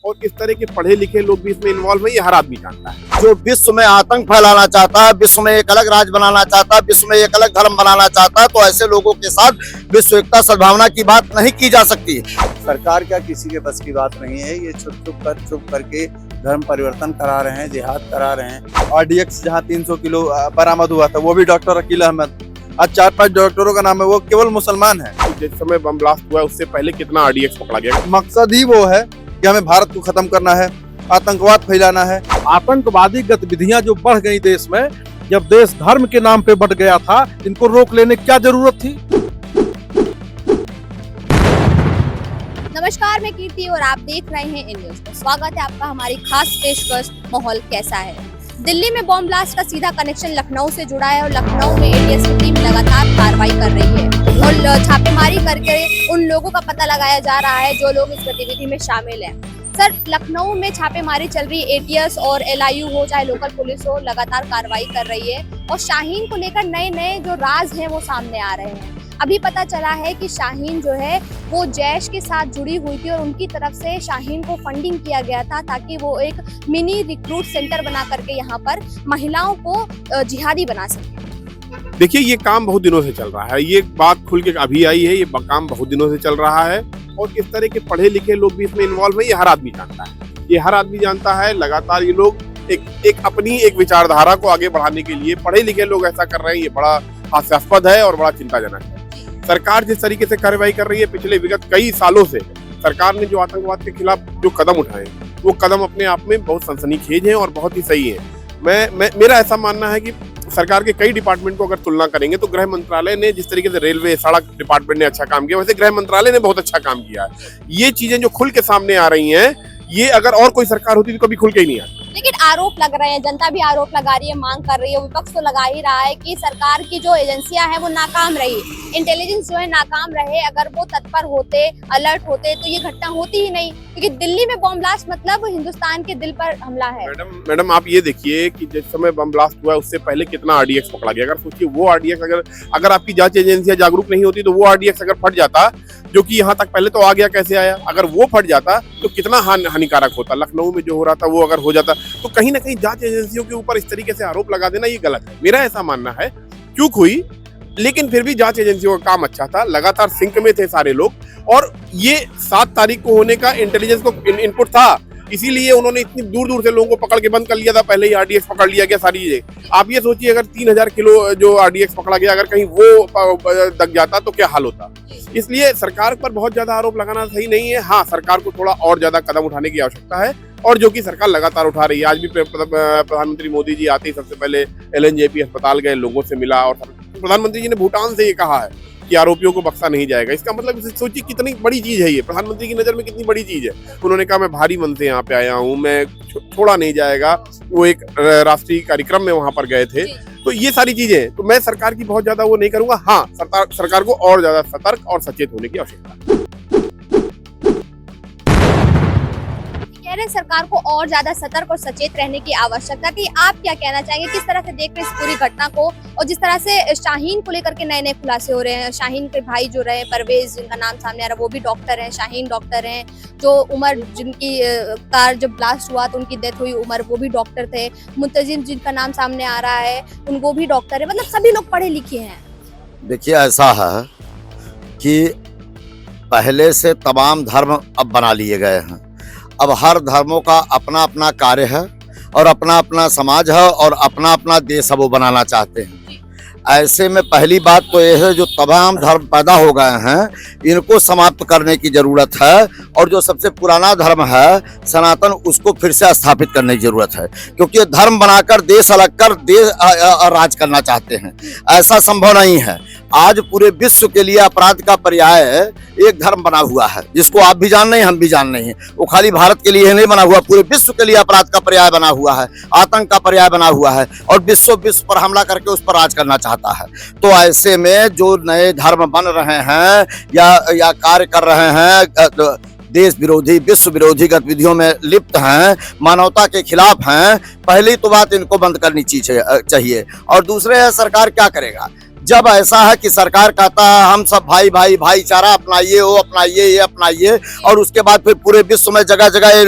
और इस तरह के पढ़े लिखे लोग भी इसमें इन्वॉल्व है, ये हर आदमी जानता है। जो विश्व में आतंक फैलाना चाहता है, विश्व में एक अलग राज्य बनाना चाहता है, विश्व में एक अलग धर्म बनाना चाहता है, तो ऐसे लोगों के साथ विश्व एकता सद्भावना की बात नहीं की जा सकती। सरकार क्या किसी के बस की बात नहीं है। ये चुप करके धर्म परिवर्तन करा रहे हैं, जिहाद करा रहे हैं। RDX जहाँ 300 किलो बरामद हुआ था, वो भी डॉक्टर अकील अहमद। आज 4-5 डॉक्टरों का नाम है, वो केवल मुसलमान है। जिस समय बम ब्लास्ट हुआ उससे पहले कितना RDX पकड़ा गया। मकसद ही वो है कि हमें भारत को खत्म करना है, आतंकवाद फैलाना है। आतंकवादी गतिविधियां जो बढ़ गई देश में, जब देश धर्म के नाम पे बढ़ गया था, इनको रोक लेने की क्या जरूरत थी। नमस्कार, मैं कीर्ति और आप देख रहे हैं इन न्यूज़। स्वागत है आपका हमारी खास पेशकश माहौल कैसा है। दिल्ली में बॉम्ब ब्लास्ट का सीधा कनेक्शन लखनऊ से जुड़ा है और लखनऊ में ATS की टीम लगातार कार्रवाई कर रही है और छापेमारी करके उन लोगों का पता लगाया जा रहा है जो लोग इस गतिविधि में शामिल हैं। सर, लखनऊ में छापेमारी चल रही है, ATS और LIU हो चाहे लोकल पुलिस हो, लगातार कार्रवाई कर रही है और शाहीन को लेकर नए नए जो राज हैं वो सामने आ रहे हैं। अभी पता चला है कि शाहीन जो है वो जैश के साथ जुड़ी हुई थी और उनकी तरफ से शाहीन को फंडिंग किया गया था ताकि वो एक मिनी रिक्रूट सेंटर बना करके यहाँ पर महिलाओं को जिहादी बना सके। देखिए, ये काम बहुत दिनों से चल रहा है। ये बात खुल के अभी आई है, ये काम बहुत दिनों से चल रहा है और इस तरह के पढ़े लिखे लोग भी इसमें इन्वॉल्व है, ये हर आदमी जानता है। ये हर आदमी जानता है। लगातार ये लोग एक अपनी विचारधारा को आगे बढ़ाने के लिए पढ़े लिखे लोग ऐसा कर रहे हैं। ये बड़ा हास्यास्पद है और बड़ा चिंताजनक है। सरकार जिस तरीके से कार्रवाई कर रही है, पिछले विगत कई सालों से सरकार ने जो आतंकवाद के खिलाफ जो कदम उठाए, वो कदम अपने आप में बहुत सनसनीखेज हैं और बहुत ही सही है। मेरा ऐसा मानना है कि सरकार के कई डिपार्टमेंट को अगर तुलना करेंगे तो गृह मंत्रालय ने जिस तरीके से रेलवे सड़क डिपार्टमेंट ने अच्छा काम किया, वैसे गृह मंत्रालय ने बहुत अच्छा काम किया है। ये चीजें जो खुल के सामने आ रही हैं, ये अगर और कोई सरकार होती तो कभी खुल के ही नहीं आती। लेकिन आरोप लग रहे हैं, जनता भी आरोप लगा रही है, मांग कर रही है, विपक्ष तो लगा ही रहा है कि सरकार की जो एजेंसियां हैं वो नाकाम रही, इंटेलिजेंस जो है नाकाम रहे। अगर वो तत्पर होते, अलर्ट होते तो ये घटना होती ही नहीं, क्योंकि दिल्ली में बॉम्ब ब्लास्ट मतलब हिंदुस्तान के दिल पर हमला है। मैडम आप ये देखिए कि जिस समय बम ब्लास्ट हुआ उससे पहले कितना RDX पकड़ा गया। अगर सोचिए वो RDX अगर आपकी जांच एजेंसियां जागरूक नहीं होती तो वो RDX अगर फट जाता, जो कि यहाँ तक पहले तो आ गया, कैसे आया, अगर वो फट जाता तो कितना हानिकारक होता। लखनऊ में जो हो रहा था वो अगर हो जाता तो कहीं ना कहीं जांच एजेंसियों के ऊपर इस तरीके से आरोप लगा देना ये गलत है। मेरा ऐसा मानना है। चूक हुई, लेकिन फिर भी जांच एजेंसियों का काम अच्छा था, लगातार सिंक में थे सारे लोग और ये 7 तारीख को होने का इंटेलिजेंस को इनपुट था, इसीलिए उन्होंने इतनी दूर दूर से लोगों को पकड़ के बंद कर लिया था। पहले ही RDX पकड़ लिया गया सारी चीजें। आप ये सोचिए अगर 3000 किलो जो RDX पकड़ा गया, अगर कहीं वो दग जाता तो क्या हाल होता। इसलिए सरकार पर बहुत ज्यादा आरोप लगाना सही नहीं है। हाँ, सरकार को थोड़ा और ज्यादा कदम उठाने की आवश्यकता है और जो कि सरकार लगातार उठा रही है। आज भी प्रधानमंत्री मोदी जी आते ही सबसे पहले LNJP अस्पताल गए, लोगों से मिला और प्रधानमंत्री जी ने भूटान से ये कहा है कि आरोपियों को बख्शा नहीं जाएगा। इसका मतलब सोचिए कितनी बड़ी चीज है ये, प्रधानमंत्री की नजर में कितनी बड़ी चीज है। उन्होंने कहा मैं भारी मन से यहाँ पे आया हूँ, मैं छोड़ा नहीं जाएगा। वो एक राष्ट्रीय कार्यक्रम में वहां पर गए थे। तो ये सारी चीजें तो मैं सरकार की बहुत ज्यादा वो नहीं करूंगा। हाँ, सरकार को और ज्यादा सतर्क और सचेत होने की आवश्यकता है। सरकार को और ज्यादा सतर्क और सचेत रहने की आवश्यकता थी। आप क्या कहना चाहेंगे, किस तरह से देख रहे हैं इस पूरी घटना को और जिस तरह से शाहीन को लेकर के नए नए खुलासे हो रहे हैं। शाहीन के भाई जो रहे, परवेज जिनका नाम सामने आ रहा है, वो भी डॉक्टर हैं, शाहीन डॉक्टर हैं। जो उमर जिनकी कार जब ब्लास्ट हुआ तो उनकी डेथ हुई, उमर वो भी डॉक्टर थे। मुंतजिम जिनका नाम सामने आ रहा है वो भी डॉक्टर है। मतलब सभी लोग पढ़े लिखे हैं। देखिए, ऐसा है कि पहले से तमाम धर्म अब बना लिए गए हैं। अब हर धर्मों का अपना अपना कार्य है और अपना अपना समाज है और अपना अपना देश है वो बनाना चाहते हैं। ऐसे में पहली बात तो यह है, जो तमाम धर्म पैदा हो गए हैं इनको समाप्त करने की जरूरत है और जो सबसे पुराना धर्म है सनातन, उसको फिर से स्थापित करने की जरूरत है, क्योंकि धर्म बनाकर देश अलग कर देश राज करना चाहते हैं। ऐसा संभव नहीं है। आज पूरे विश्व के लिए अपराध का पर्याय एक धर्म बना हुआ है, जिसको आप भी जान नहीं, हम भी जान नहीं है। वो खाली भारत के लिए नहीं बना हुआ, पूरे विश्व के लिए अपराध का पर्याय बना हुआ है, आतंक का पर्याय बना हुआ है और विश्व पर हमला करके उस पर राज करना चाहता है। तो ऐसे में जो नए धर्म बन रहे हैं या कार्य कर रहे हैं, देश विरोधी, विश्व विरोधी गतिविधियों में लिप्त हैं, मानवता के खिलाफ हैं, पहली तो बात इनको बंद करनी चाहिए। और दूसरे है, सरकार क्या करेगा। जब ऐसा है कि सरकार कहता है हम सब भाई भाई भाईचारा अपनाइए, वो अपनाइए, ये अपनाइए, और उसके बाद फिर पूरे विश्व में जगह जगह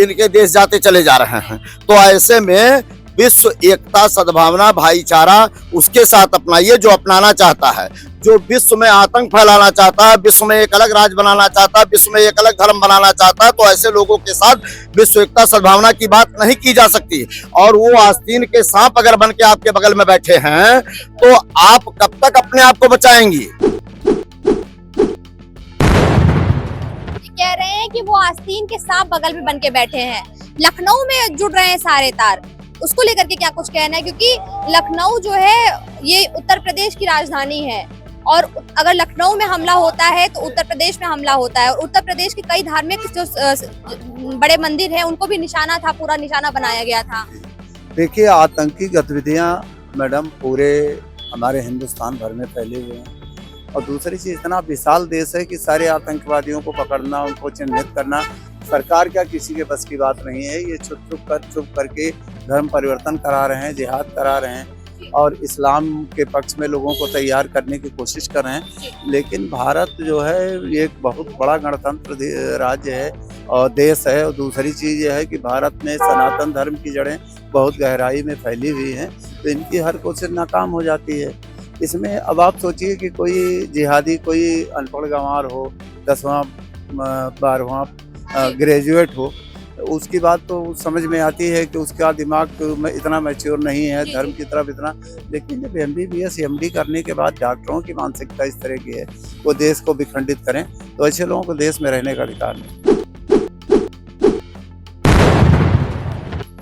इनके देश जाते चले जा रहे हैं, तो ऐसे में विश्व एकता, सद्भावना, भाईचारा उसके साथ अपनाइए जो अपनाना चाहता है। जो विश्व में आतंक फैलाना चाहता है, विश्व में एक अलग राज्य बनाना चाहता है, विश्व में एक अलग धर्म बनाना चाहता है, तो ऐसे लोगों के साथ विश्व एकता सद्भावना की बात नहीं की जा सकती। और वो आस्तीन के सांप अगर बन के आपके बगल में बैठे हैं तो आप कब तक अपने आप को बचाएंगी? कह रहे हैं कि वो आस्तीन के सांप बगल में बन के बैठे हैं। लखनऊ में जुड़ रहे हैं सारे तार, उसको लेकर के क्या कुछ कहना है? क्योंकि लखनऊ जो है ये उत्तर प्रदेश की राजधानी है, और अगर लखनऊ में हमला होता है तो उत्तर प्रदेश में हमला होता है, और उत्तर प्रदेश के कई धार्मिक जो बड़े मंदिर हैं उनको भी निशाना था, पूरा निशाना बनाया गया था। देखिए, आतंकी गतिविधियां मैडम पूरे हमारे हिंदुस्तान भर में फैले हुए हैं, और दूसरी चीज इतना विशाल देश है कि सारे आतंकवादियों को पकड़ना, उनको चिन्हित करना सरकार क्या किसी के बस की बात नहीं है। ये चुप करके धर्म परिवर्तन करा रहे हैं, जिहाद करा रहे हैं, और इस्लाम के पक्ष में लोगों को तैयार करने की कोशिश कर रहे हैं। लेकिन भारत जो है ये एक बहुत बड़ा गणतंत्र राज्य है और देश है, और दूसरी चीज़ ये है कि भारत में सनातन धर्म की जड़ें बहुत गहराई में फैली हुई हैं, तो इनकी हर कोशिश नाकाम हो जाती है। इसमें अब आप सोचिए कि कोई जिहादी, कोई अनपढ़ गंवार हो, 10वां 12वां ग्रेजुएट हो, उसकी बात तो समझ में आती है कि उसका दिमाग में इतना मैच्योर नहीं है धर्म की तरफ इतना। लेकिन जब MBBS MD करने के बाद डॉक्टरों की मानसिकता इस तरह की है, वो देश को विखंडित करें, तो ऐसे लोगों को देश में रहने का अधिकार नहीं।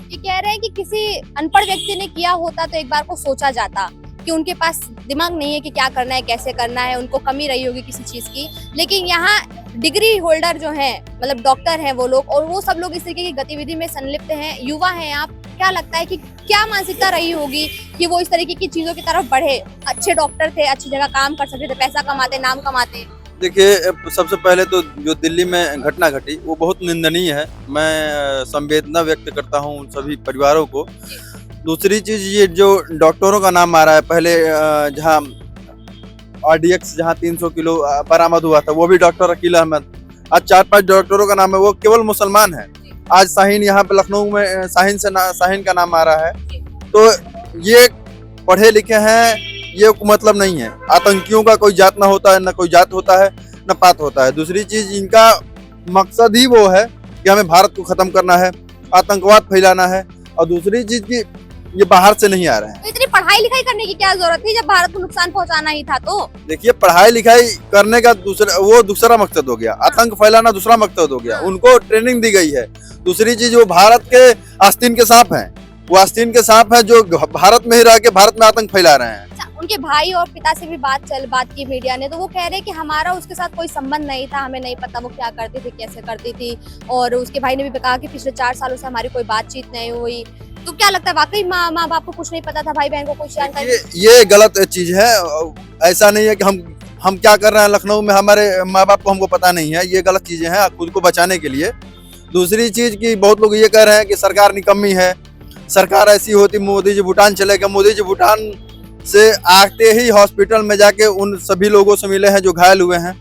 ये कह रहे हैं कि किसी अनपढ़ व्यक्ति ने किया होता तो एक बार को सोचा जाता, कि उनके पास दिमाग नहीं है कि क्या करना है, कैसे करना है, उनको कमी रही होगी किसी चीज की। लेकिन यहाँ डिग्री होल्डर जो हैं, मतलब डॉक्टर हैं वो लोग, और वो सब लोग इस तरीके की गतिविधि में संलिप्त हैं, युवा हैं। आप क्या लगता है कि क्या मानसिकता रही होगी कि वो इस तरीके की चीजों की तरफ बढ़े? अच्छे डॉक्टर थे, अच्छी जगह काम कर सकते थे, पैसा कमाते, नाम कमाते। देखिए, सबसे पहले तो जो दिल्ली में घटना घटी वो बहुत निंदनीय है। मैं संवेदना व्यक्त करता हूँ उन सभी परिवारों को। दूसरी चीज, ये जो डॉक्टरों का नाम आ रहा है, पहले जहाँ RDX जहाँ 300 किलो बरामद हुआ था, वो भी डॉक्टर अकील अहमद। आज 4-5 डॉक्टरों का नाम है, वो केवल मुसलमान है। आज शाहीन, यहाँ पे लखनऊ में शाहीन का नाम आ रहा है। तो ये पढ़े लिखे हैं, ये मतलब नहीं है। आतंकियों का कोई जात ना होता है, ना कोई जात होता है, ना पात होता है। दूसरी चीज, इनका मकसद ही वो है कि हमें भारत को खत्म करना है, आतंकवाद फैलाना है। और दूसरी चीज की ये बाहर से नहीं आ रहे हैं। तो इतनी पढ़ाई लिखाई करने की क्या जरूरत थी जब भारत को नुकसान पहुंचाना ही था? तो देखिए, पढ़ाई लिखाई करने का दूसरा मकसद हो गया, आतंक फैलाना दूसरा मकसद हो गया। उनको ट्रेनिंग दी गई है। दूसरी चीज, वो भारत के आस्तीन के सांप हैं, वो आस्तीन के सांप हैं जो भारत में ही रह के भारत में आतंक फैला रहे हैं। उनके भाई और पिता से भी बात की मीडिया ने, तो वो कह रहे हैं कि हमारा उसके साथ कोई संबंध नहीं था, हमें नहीं पता वो क्या करती थी, कैसे करती थी। और उसके भाई ने भी कहा कि पिछले 4 सालों से हमारी कोई बातचीत नहीं हुई। तो क्या लगता है, वाकई माँ बाप को कुछ नहीं पता था, भाई बहन को कुछ जानकारी? ये गलत चीज है। ऐसा नहीं है कि हम क्या कर रहे हैं लखनऊ में, हमारे माँ बाप को हमको पता नहीं है। ये गलत चीजें हैं खुद को बचाने के लिए। दूसरी चीज की, बहुत लोग ये कह रहे हैं कि सरकार निकम्मी है, सरकार ऐसी होती मोदी जी भूटान चले गए। मोदी जी भूटान से आते ही हॉस्पिटल में जाके उन सभी लोगों से मिले हैं जो घायल हुए हैं।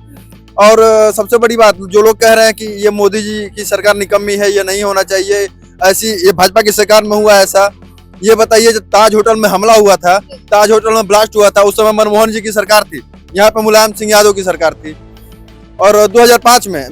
और सबसे बड़ी बात, जो लोग कह रहे हैं कि ये मोदी जी की सरकार निकम्मी है, ये नहीं होना चाहिए, ऐसी ये भाजपा की सरकार में हुआ ऐसा। ये बताइए, जब ताज होटल में हमला हुआ था, ताज होटल में ब्लास्ट हुआ था, उस समय मनमोहन जी की सरकार थी, यहाँ पे मुलायम सिंह यादव की सरकार थी। और 2005 में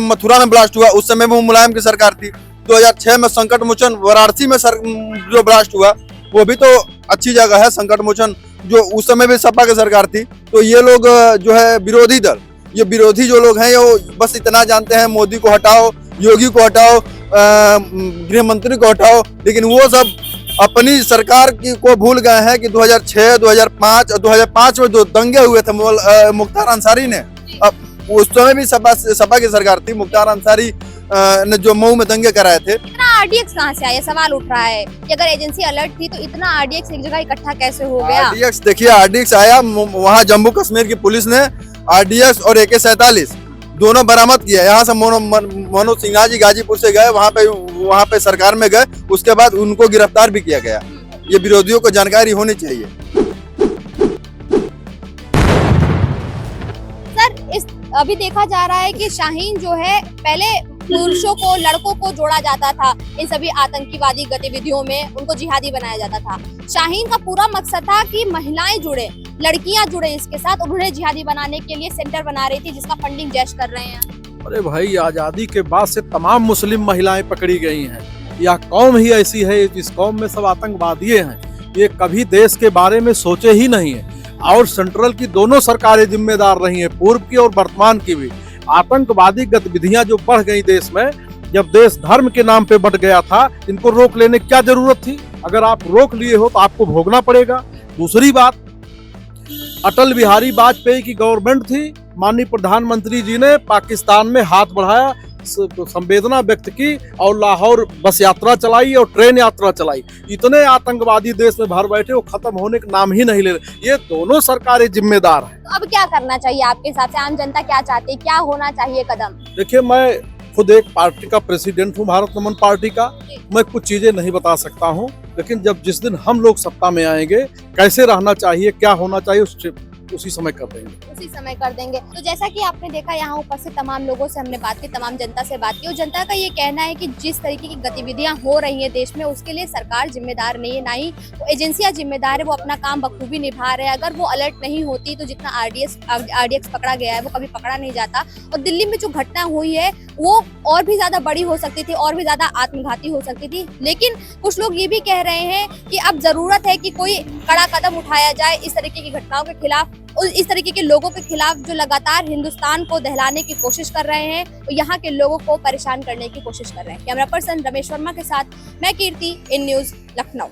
मथुरा में ब्लास्ट हुआ, उस समय में मुलायम की सरकार थी। 2006 में संकट मोचन वाराणसी में जो ब्लास्ट हुआ, वो भी तो अच्छी जगह है संकट मोचन, जो उस समय भी सपा की सरकार थी। तो ये लोग जो है विरोधी दल, ये विरोधी जो लोग हैं, ये बस इतना जानते हैं मोदी को हटाओ, योगी को हटाओ, गृह मंत्री को हटाओ। लेकिन वो सब अपनी सरकार को भूल गए हैं कि 2006, 2005 और 2005 में जो दंगे हुए थे मुख्तार अंसारी ने, अब उस समय भी सपा की सरकार थी। मुख्तार अंसारी ने जो मऊ में दंगे कराए थे। इतना RDX कहाँ से आया, सवाल उठ रहा है कि अगर एजेंसी अलर्ट थी तो इतना RDX एक जगह इकट्ठा कैसे हो गया? RDX देखिए, RDX आया वहाँ जम्मू कश्मीर की पुलिस ने RDX और AK-47 दोनों बरामद किया। यहाँ से मनोज सिन्हा जी गाजीपुर से गए, वहाँ पे सरकार में गए, उसके बाद उनको गिरफ्तार भी किया गया। ये विरोधियों को जानकारी होनी चाहिए। अभी देखा जा रहा है कि शाहीन जो है पहले पुरुषों को, लड़कों को जोड़ा जाता था इन सभी आतंकवादी गतिविधियों में, उनको जिहादी बनाया जाता था। शाहीन का पूरा मकसद था कि महिलाएं जुड़े, लड़कियां जुड़े इसके साथ, और उन्हें जिहादी बनाने के लिए सेंटर बना रही थी जिसका फंडिंग जैश कर रहे हैं। अरे भाई, आजादी के बाद से तमाम मुस्लिम महिलाएं पकड़ी गई हैं। यह कौम ही ऐसी है, इस कौम में सब आतंकवादी हैं। ये कभी देश के बारे में सोचे ही नहीं है। और सेंट्रल की दोनों सरकारें जिम्मेदार रही हैं, पूर्व की और वर्तमान की भी। आतंकवादी गतिविधियां जो बढ़ गई देश में, जब देश धर्म के नाम पे बंट गया था, इनको रोक लेने की क्या जरूरत थी? अगर आप रोक लिए हो तो आपको भोगना पड़ेगा। दूसरी बात, अटल बिहारी वाजपेयी की गवर्नमेंट थी, माननीय प्रधानमंत्री जी ने पाकिस्तान में हाथ बढ़ाया, संवेदना व्यक्त की और लाहौर बस यात्रा चलाई और ट्रेन यात्रा चलाई। इतने आतंकवादी देश में भर बैठे, वो खत्म होने का नाम ही नहीं ले रहे। ये दोनों सरकारें जिम्मेदार हैं। तो अब क्या करना चाहिए आपके हिसाब से? आम जनता क्या चाहती है, क्या होना चाहिए कदम? देखिए, मैं खुद एक पार्टी का प्रेसिडेंट हूँ, भारत नमन पार्टी का। मैं कुछ चीजें नहीं बता सकता हूँ, लेकिन जब जिस दिन हम लोग सत्ता में आएंगे, कैसे रहना चाहिए, क्या होना चाहिए, उसी समय कर देंगे। उसी समय कर देंगे। तो जैसा कि आपने देखा, यहाँ ऊपर से तमाम लोगों से हमने बात की, तमाम जनता से बात की, और जनता का ये कहना है कि जिस तरीके की गतिविधियां हो रही हैं देश में, उसके लिए सरकार जिम्मेदार नहीं है, ना ही वो एजेंसियां जिम्मेदार है। वो अपना काम बखूबी निभा रहे हैं। अगर वो अलर्ट नहीं होती तो जितना आरडीएक्स पकड़ा गया है वो कभी पकड़ा नहीं जाता। और दिल्ली में जो घटना हुई है वो और भी ज्यादा बड़ी हो सकती थी, और भी ज्यादा आत्मघाती हो सकती थी। लेकिन कुछ लोग ये भी कह रहे हैं कि अब जरूरत है कि कोई कड़ा कदम उठाया जाए इस तरीके की घटनाओं के खिलाफ, और इस तरीके के लोगों के खिलाफ जो लगातार हिंदुस्तान को दहलाने की कोशिश कर रहे हैं और यहाँ के लोगों को परेशान करने की कोशिश कर रहे हैं। कैमरा पर्सन रमेश वर्मा के साथ मैं कीर्ति, इन न्यूज़ लखनऊ।